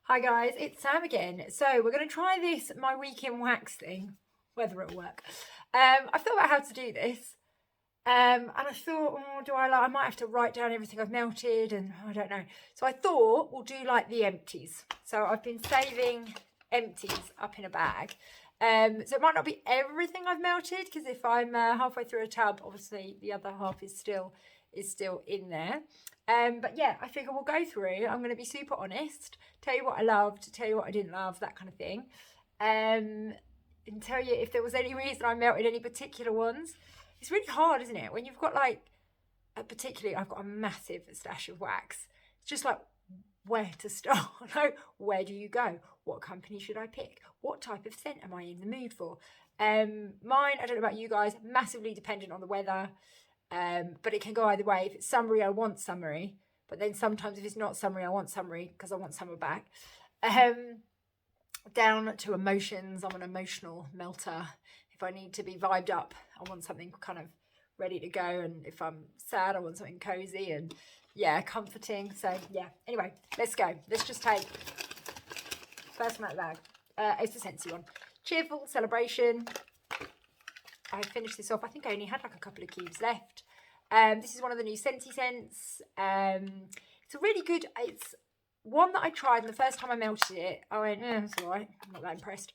Hi guys, it's Sam again. So we're going to try this my week in wax thing, whether it'll work. I've thought about how to do this, and I thought, I might have to write down everything I've melted, and I don't know. So I thought we'll do like the empties. So I've been saving empties up in a bag. So it might not be everything I've melted, because if I'm halfway through a tub, obviously the other half is still in there. But yeah, I figure we'll go through. I'm going to be super honest, tell you what I loved, tell you what I didn't love, that kind of thing, and tell you if there was any reason I melted any particular ones. It's really hard, isn't it, when you've got like particularly I've got a massive stash of wax. It's just like, where to start? Where do you go? What company should I pick? What type of scent am I in the mood for? Mine, I don't know about you guys, massively dependent on the weather. But it can go either way. If it's summery, I want summery. But then sometimes if it's not summery, I want summery because I want summer back. Down to emotions, I'm an emotional melter. If I need to be vibed up, I want something kind of ready to go. And if I'm sad, I want something cozy and yeah, comforting. So yeah, anyway, let's go. Let's just take first one out of the bag. It's the Scentsy one. Cheerful Celebration. I finished this off. I think I only had like a couple of cubes left. This is one of the new Scentsy scents. It's a really good, it's one that I tried, and the first time I melted it, I went, it's all right. I'm not that impressed.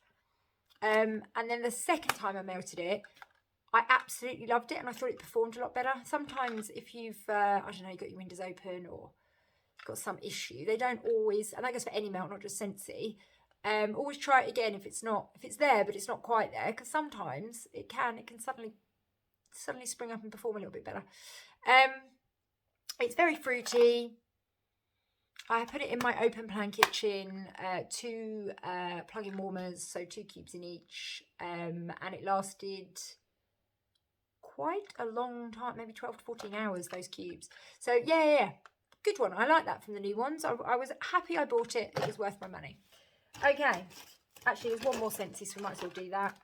And then the second time I melted it, I absolutely loved it, and I thought it performed a lot better. Sometimes if you've, I don't know, you've got your windows open or got some issue, they don't always, and that goes for any melt, not just Scentsy. Always try it again if it's there but it's not quite there, because sometimes it can suddenly spring up and perform a little bit better. It's very fruity. I put it in my open plan kitchen, 2 plug-in warmers, so 2 cubes in each, and it lasted quite a long time, maybe 12 to 14 hours, those cubes. So yeah, good one. I like that from the new ones. I was happy I bought it. It was worth my money. Okay, actually there's one more Scentsy, so we might as well do that.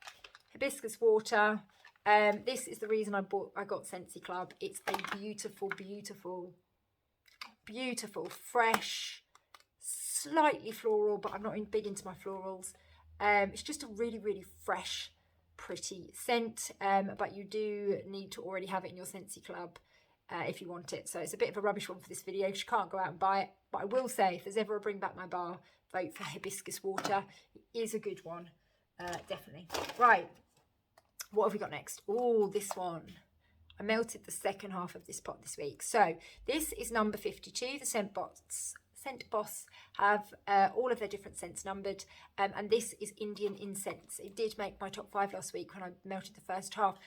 Hibiscus Water. This is the reason I got Scentsy Club. It's a beautiful, fresh, slightly floral, but I'm not big into my florals. It's just a really, really fresh, pretty scent, but you do need to already have it in your Scentsy Club if you want it. So it's a bit of a rubbish one for this video because you can't go out and buy it. But I will say, if there's ever a Bring Back My Bar, vote for Hibiscus Water. It is a good one, definitely. Right, what have we got next? Oh, this one. I melted the second half of this pot this week. So this is number 52. The Scent Boss have all of their different scents numbered, and this is Indian Incense. It did make my top 5 last week when I melted the first half.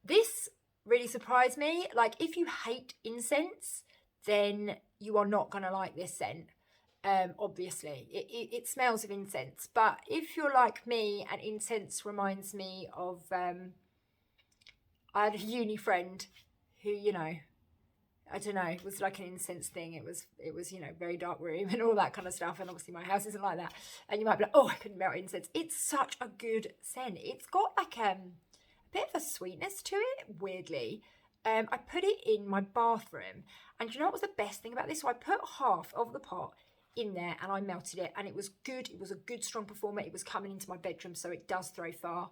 This really surprised me. Like, if you hate incense, then you are not going to like this scent. Obviously, it smells of incense, but if you're like me and incense reminds me of, I had a uni friend who, you know, I don't know, it was like an incense thing. It was, you know, very dark room and all that kind of stuff. And obviously my house isn't like that. And you might be like, oh, I couldn't melt incense. It's such a good scent. It's got like a bit of a sweetness to it, weirdly. I put it in my bathroom, and you know what was the best thing about this? So I put half of the pot in there and I melted it, and it was good. It was a good, strong performer. It was coming into my bedroom, so it does throw far.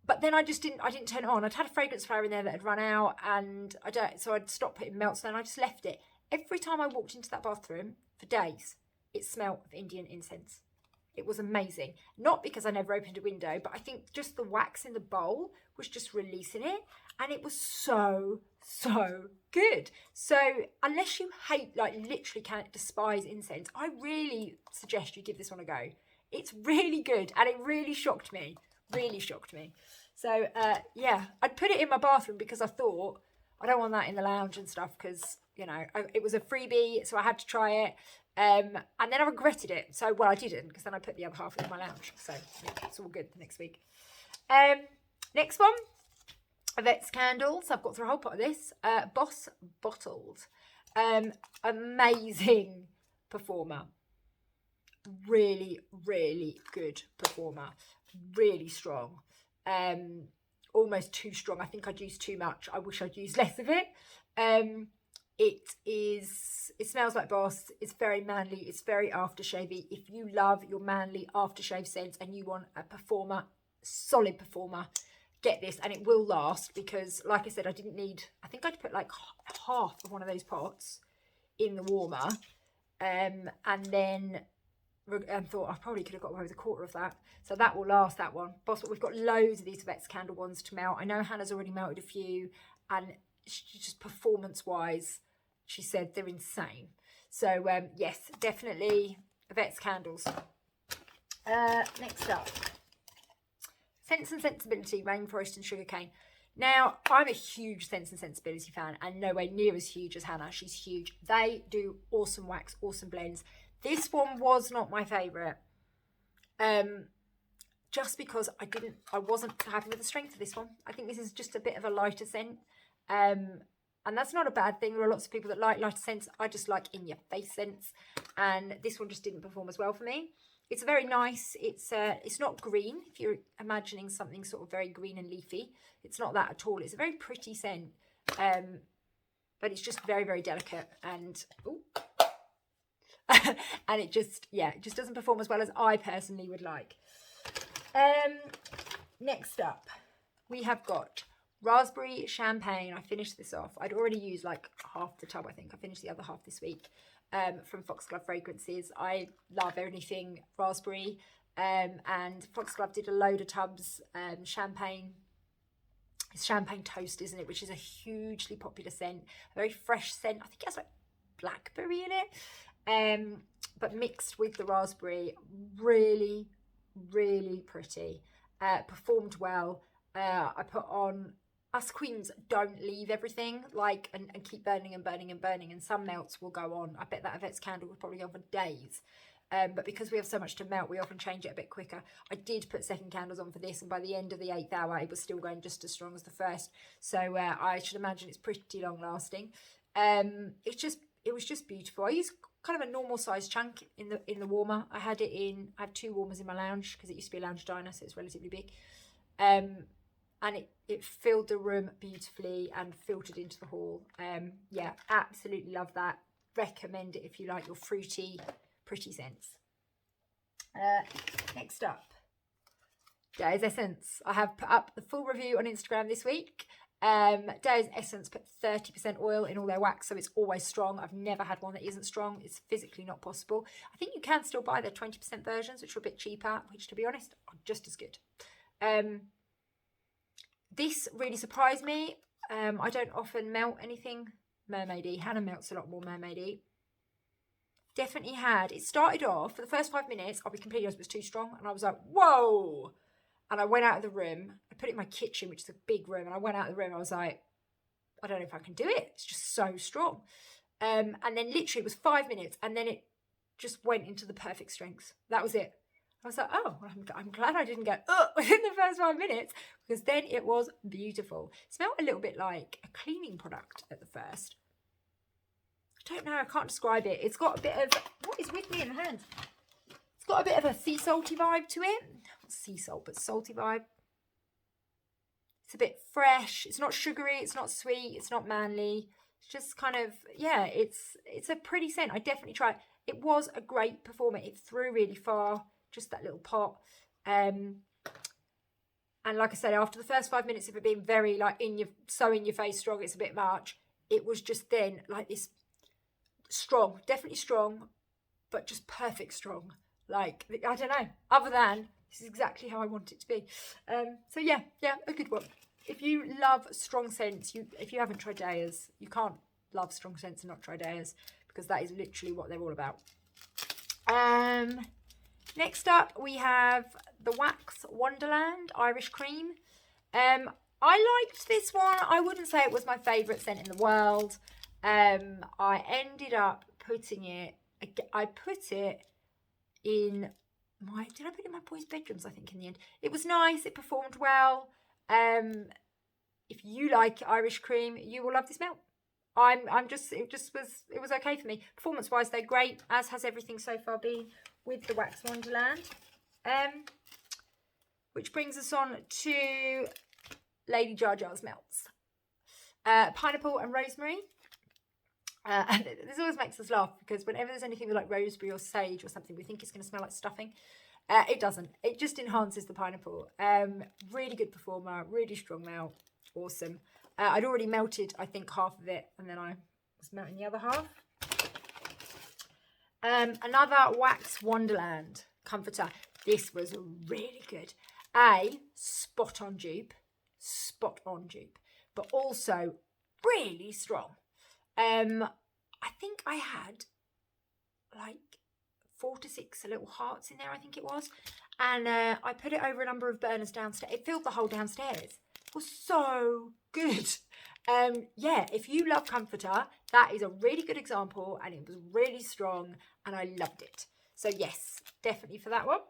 But then I didn't turn it on. I'd had a fragrance flower in there that had run out, and so I'd stopped putting melts there, and I just left it. Every time I walked into that bathroom for days, it smelled of Indian incense. It was amazing. Not because I never opened a window, but I think just the wax in the bowl was just releasing it, and it was so good. So unless you hate, like literally can't despise incense, I really suggest you give this one a go. It's really good, and it really shocked me. So yeah, I'd put it in my bathroom because I thought I don't want that in the lounge and stuff, because you know it was a freebie, so I had to try it. And then I regretted it. So, well, I didn't, because then I put the other half in my lounge. So yeah, it's all good for next week. Next one, Yvette's candles. I've got through a whole pot of this. Boss Bottled. Amazing performer. Really good performer. Really strong. Almost too strong. I think I'd used too much. I wish I'd used less of it. It is It smells like Boss. It's very manly. It's very aftershavey. If you love your manly aftershave scents and you want a performer, solid performer, get this. And it will last because, like I said, I think I'd put like half of one of those pots in the warmer. And then and thought I probably could have got away with a quarter of that. So that will last, that one. Boss, we've got loads of these Yvette's candle ones to melt. I know Hannah's already melted a few, and just performance-wise, she said they're insane. So, yes, definitely Yvette's candles. Next up, Scents and Sensibility, Rainforest and Sugarcane. Now, I'm a huge Scents and Sensibility fan, and nowhere near as huge as Hannah. She's huge. They do awesome wax, awesome blends. This one was not my favourite, just because I wasn't happy with the strength of this one. I think this is just a bit of a lighter scent, and that's not a bad thing. There are lots of people that like lighter scents. I just like in-your-face scents, and this one just didn't perform as well for me. It's very nice. It's not green. If you're imagining something sort of very green and leafy, it's not that at all. It's a very pretty scent, but it's just very, very delicate, and and it just doesn't perform as well as I personally would like. Next up, we have got Raspberry Champagne. I finished this off. I'd already used like half the tub, I think. I finished the other half this week, from Foxglove Fragrances. I love anything raspberry, and Foxglove did a load of tubs. Champagne. It's champagne toast, isn't it? Which is a hugely popular scent, a very fresh scent. I think it has like blackberry in it. But mixed with the raspberry, really, really pretty. Performed well. I put on, us queens don't leave everything and keep burning and burning and burning, and some melts will go on. I bet that Yvette's candle will probably go on for days. But because we have so much to melt, we often change it a bit quicker. I did put second candles on for this, and by the end of the 8th hour, it was still going just as strong as the first. So I should imagine it's pretty long lasting. It was just beautiful. I used kind of a normal size chunk in the warmer. I have 2 warmers in my lounge because it used to be a lounge diner, so it's relatively big. And it filled the room beautifully and filtered into the hall. Yeah, absolutely love that. Recommend it if you like your fruity, pretty scents. Next up, Dayas Essence. I have put up the full review on Instagram this week. Dayas Essence put 30% oil in all their wax, so it's always strong. I've never had one that isn't strong. It's physically not possible. I think you can still buy their 20% versions, which are a bit cheaper, which, to be honest, are just as good. This really surprised me. I don't often melt anything mermaidy. Hannah melts a lot more mermaidy. Definitely had. It started off, for the first 5 minutes, I'll be completely honest, it was too strong. And I was like, whoa. And I went out of the room. I put it in my kitchen, which is a big room. And I went out of the room. I was like, I don't know if I can do it. It's just so strong. And then literally it was 5 minutes. And then it just went into the perfect strength. That was it. I was like, oh, I'm glad I didn't go within the first 5 minutes, because then it was beautiful. It smelled a little bit like a cleaning product at the first. I don't know, I can't describe it. It's got a bit of, what is with me in the hand? It's got a bit of a sea salty vibe to it. Not sea salt, but salty vibe. It's a bit fresh. It's not sugary. It's not sweet. It's not manly. It's just kind of, yeah, it's a pretty scent. I definitely try it. It was a great performer. It threw really far. Just that little pot. And like I said, after the first 5 minutes of it being very in your face strong, it's a bit much. It was just then like this strong, definitely strong, but just perfect strong. I don't know, other than this is exactly how I want it to be. So yeah, a good one. If you love strong scents, if you haven't tried Dayas, you can't love strong scents and not try Dayas, because that is literally what they're all about. Next up, we have the Wax Wonderland Irish Cream. I liked this one. I wouldn't say it was my favourite scent in the world. I ended up putting it, I put it in did I put it in my boys' bedrooms, I think, in the end. It was nice. It performed well. If you like Irish Cream, you will love this smell. It was okay for me. Performance-wise, they're great, as has everything so far been with the Wax Wonderland. Which brings us on to Lady Jar Jar's melts. Pineapple and rosemary. And this always makes us laugh because whenever there's anything with like rosemary or sage or something, we think it's going to smell like stuffing. It doesn't. It just enhances the pineapple. Really good performer, really strong melt. Awesome. I'd already melted, I think, half of it, and then I was melting the other half. Another Wax Wonderland Comforter. This was really good. Spot on dupe, but also really strong. I think I had like 4 to 6 little hearts in there, I think it was. And I put it over a number of burners downstairs. It filled the whole downstairs. It was so good. Yeah, if you love comforter, that is a really good example, and it was really strong, and I loved it. So yes, definitely for that one.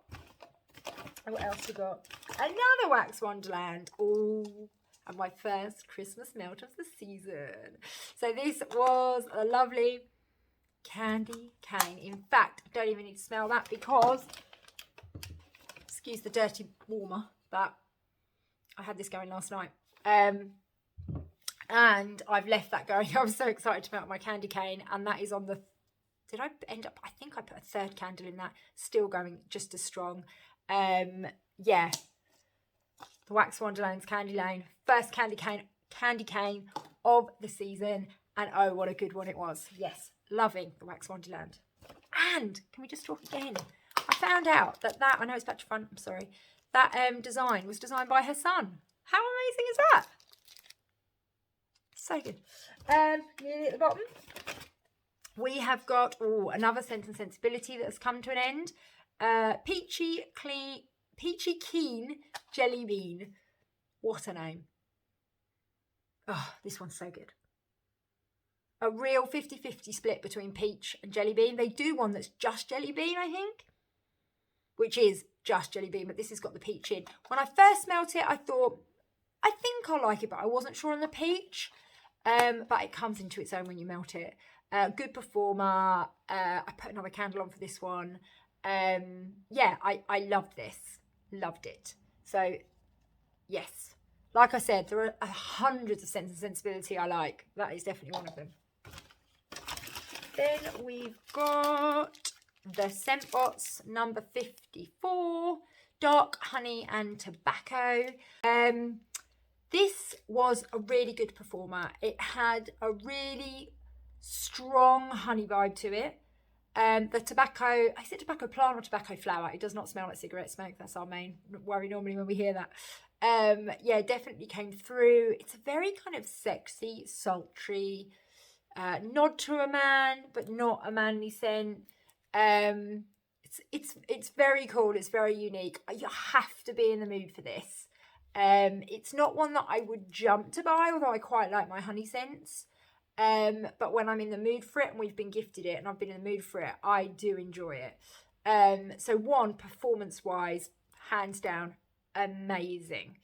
And what else we got? Another Wax Wonderland. Oh, and my first Christmas melt of the season. So this was a lovely candy cane. In fact, I don't even need to smell that because, excuse the dirty warmer, but I had this going last night. And I've left that going. I was so excited to melt my candy cane, and that is on the, did I end up, I think I put a 3rd candle in that, still going just as strong. Yeah, the Wax Wonderland's Candy Lane, first candy cane of the season, and oh, what a good one it was. Yes, loving the Wax Wonderland. And can we just talk again? I found out that I know it's back to front, I'm sorry, that design was designed by her son. How amazing is that? So good. Nearly at the bottom, we have got another Scent and Sensibility that has come to an end. Peachy Keen Jelly Bean. What a name. Oh, this one's so good. A real 50-50 split between peach and jelly bean. They do one that's just jelly bean, I think, which is just jelly bean, but this has got the peach in. When I first smelt it, I thought, I think I'll like it, but I wasn't sure on the peach. But it comes into its own when you melt it. Good performer. I put another candle on for this one. Yeah, I loved this. Loved it. So, yes. Like I said, there are hundreds of Scents and Sensibility I like. That is definitely one of them. Then we've got the Scentbots number 54. Dark Honey and Tobacco. This was a really good performer. It had a really strong honey vibe to it. The tobacco, is it tobacco plant or tobacco flower? It does not smell like cigarette smoke. That's our main worry normally when we hear that. Yeah, definitely came through. It's a very kind of sexy, sultry, nod to a man, but not a manly scent. It's very cool. It's very unique. You have to be in the mood for this. It's not one that I would jump to buy, although I quite like my honey scents. But when I'm in the mood for it, and we've been gifted it and I've been in the mood for it, I do enjoy it. So one, performance-wise, hands down, amazing.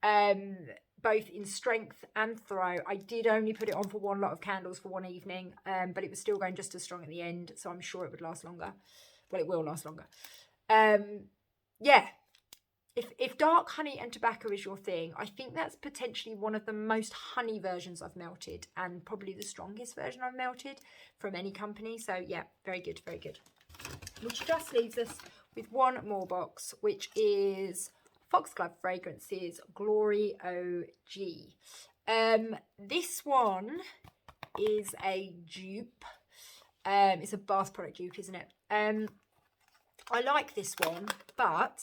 Both in strength and throw. I did only put it on for one lot of candles for one evening, but it was still going just as strong at the end, so I'm sure it would last longer. Well, it will last longer. Yeah. If dark honey and tobacco is your thing, I think that's potentially one of the most honey versions I've melted, and probably the strongest version I've melted from any company. So yeah, very good, very good. Which just leaves us with one more box, which is Foxglove Fragrances Glory OG. This one is a dupe. It's a bath product dupe, isn't it? I like this one, but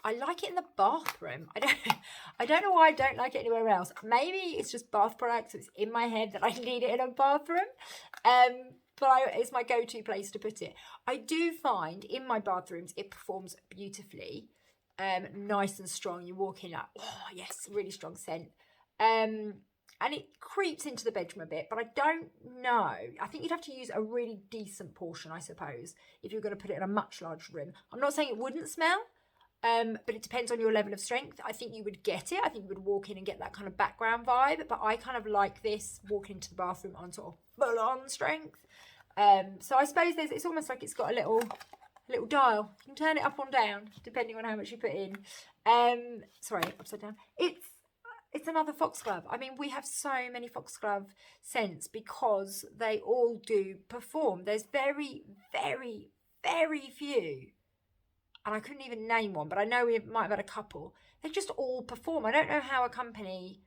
I like it in the bathroom. I don't know why I don't like it anywhere else. Maybe it's just bath products. So it's in my head that I need it in a bathroom. But it's my go-to place to put it. I do find in my bathrooms it performs beautifully. Nice and strong. You walk in like, oh yes, really strong scent. And it creeps into the bedroom a bit, but I don't know. I think you'd have to use a really decent portion, I suppose, if you're going to put it in a much larger room. I'm not saying it wouldn't smell, but it depends on your level of strength. I think you would get it. I think you would walk in and get that kind of background vibe, but I kind of like this, walking into the bathroom on sort of full-on strength. So I suppose it's almost like it's got a little dial. You can turn it up or down, depending on how much you put in. Sorry, upside down. it's another Foxglove. I mean, we have so many Foxglove scents because they all do perform. There's very, very, very few, and I couldn't even name one, but I know we might have had a couple. They just all perform. I don't know how a company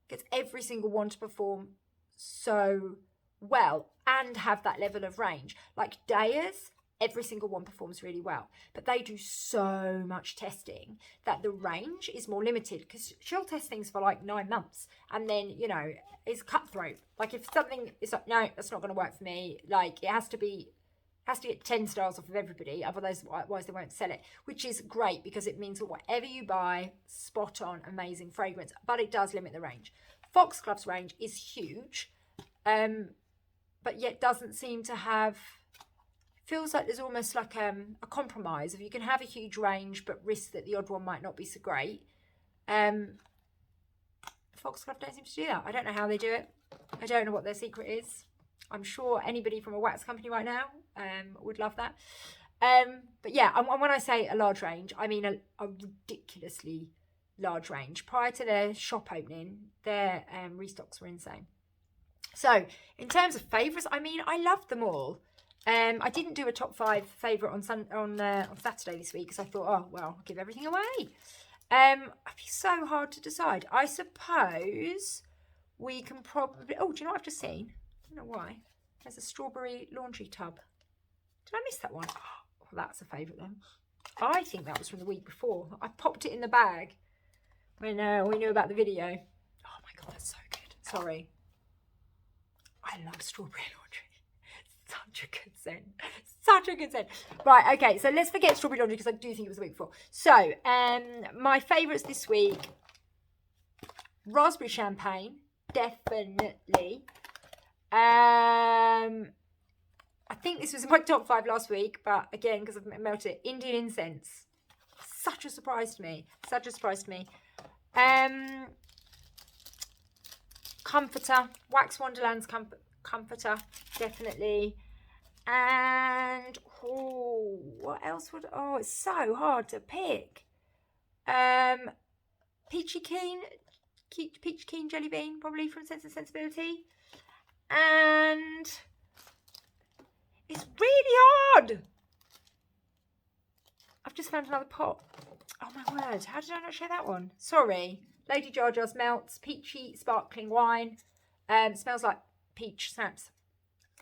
gets every single one to perform so well and have that level of range. Like Dayas, every single one performs really well, but they do so much testing that the range is more limited, because she'll test things for like 9 months and then, you know, it's cutthroat. Like if something is like, no, that's not going to work for me, like it has to get 10 stars off of everybody, otherwise they won't sell it, which is great because it means that whatever you buy, spot on, amazing fragrance, but it does limit the range. Foxglove's range is huge, but yet doesn't seem to have, feels like there's almost like a compromise. If you can have a huge range but risk that the odd one might not be so great, Foxglove don't seem to do that. I don't know how they do it. I don't know what their secret is. I'm sure anybody from a wax company right now would love that. But yeah, and when I say a large range, I mean a ridiculously large range. Prior to their shop opening, their restocks were insane. So in terms of favourites, I mean, I love them all. I didn't do a top 5 favourite on Saturday this week because I thought, oh, well, I'll give everything away. It'd be so hard to decide. I suppose we can probably... Oh, do you know what I've just seen? I don't know why. There's a strawberry laundry tub. Did I miss that one? Oh, that's a favourite then. I think that was from the week before. I popped it in the bag when we knew about the video. Oh my God, that's so good. Sorry. I love strawberry laundry. Such a good scent. Such a good scent. Right, okay, so let's forget strawberry laundry because I do think it was the week before. So, my favourites this week. Raspberry champagne, definitely. I think this was in my top 5 last week, but again, because I've melted it. Indian incense. Such a surprise to me. Such a surprise to me. Comforter. Wax Wonderland's Comforter, definitely. And oh, what else would, oh, it's so hard to pick. Peachy Keen Jelly Bean, probably from Sense and Sensibility. And it's really hard. I've just found another pot. Oh my word, how did I not show that one? Sorry. Lady Jar Jar's Melts, peachy sparkling wine. Smells like peach snaps.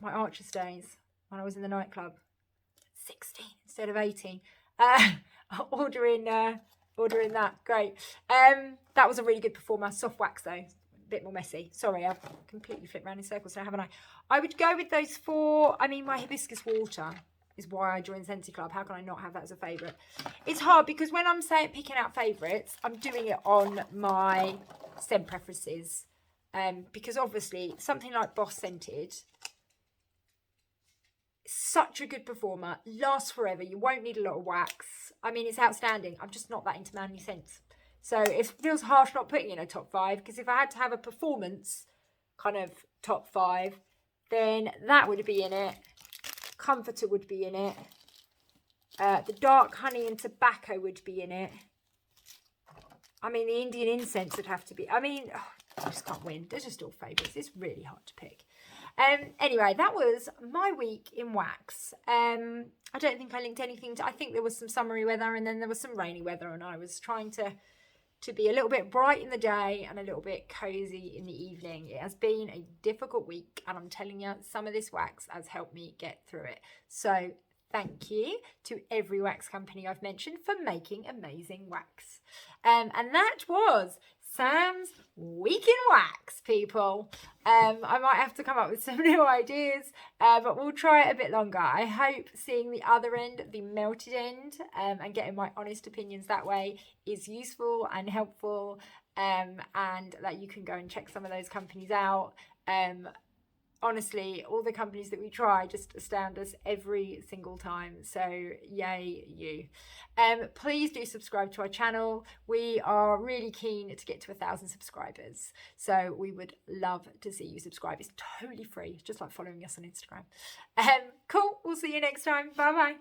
My Archer's days when I was in the nightclub. 16 instead of 18. Ordering that. Great. That was a really good performer. Soft wax though. A bit more messy. Sorry, I've completely flipped around in circles now, haven't I? I would go with those 4. I mean, my Hibiscus Water is why I joined Scentsy Club. How can I not have that as a favourite? It's hard because when I'm picking out favourites, I'm doing it on my scent preferences. Because obviously something like Boss Scented, such a good performer, lasts forever, you won't need a lot of wax. I mean, it's outstanding. I'm just not that into manly scents, so it feels harsh not putting in a top 5, because if I had to have a performance kind of top 5, then that would be in it. Comforter would be in it. The dark honey and tobacco would be in it. I mean, the Indian incense would have to be. I mean, I just can't win. They're just all favourites. It's really hard to pick. Anyway, that was my week in wax. I don't think I linked anything to... I think there was some summery weather and then there was some rainy weather, and I was trying to be a little bit bright in the day and a little bit cosy in the evening. It has been a difficult week, and I'm telling you, some of this wax has helped me get through it. So thank you to every wax company I've mentioned for making amazing wax. And that was Sam's week in wax, people. I might have to come up with some new ideas, but we'll try it a bit longer. I hope seeing the other end, the melted end, and getting my honest opinions that way is useful and helpful, and that you can go and check some of those companies out. Honestly, all the companies that we try just astound us every single time. So yay you. Please do subscribe to our channel. We are really keen to get to 1,000 subscribers. So we would love to see you subscribe. It's totally free, just like following us on Instagram. Cool. We'll see you next time. Bye bye.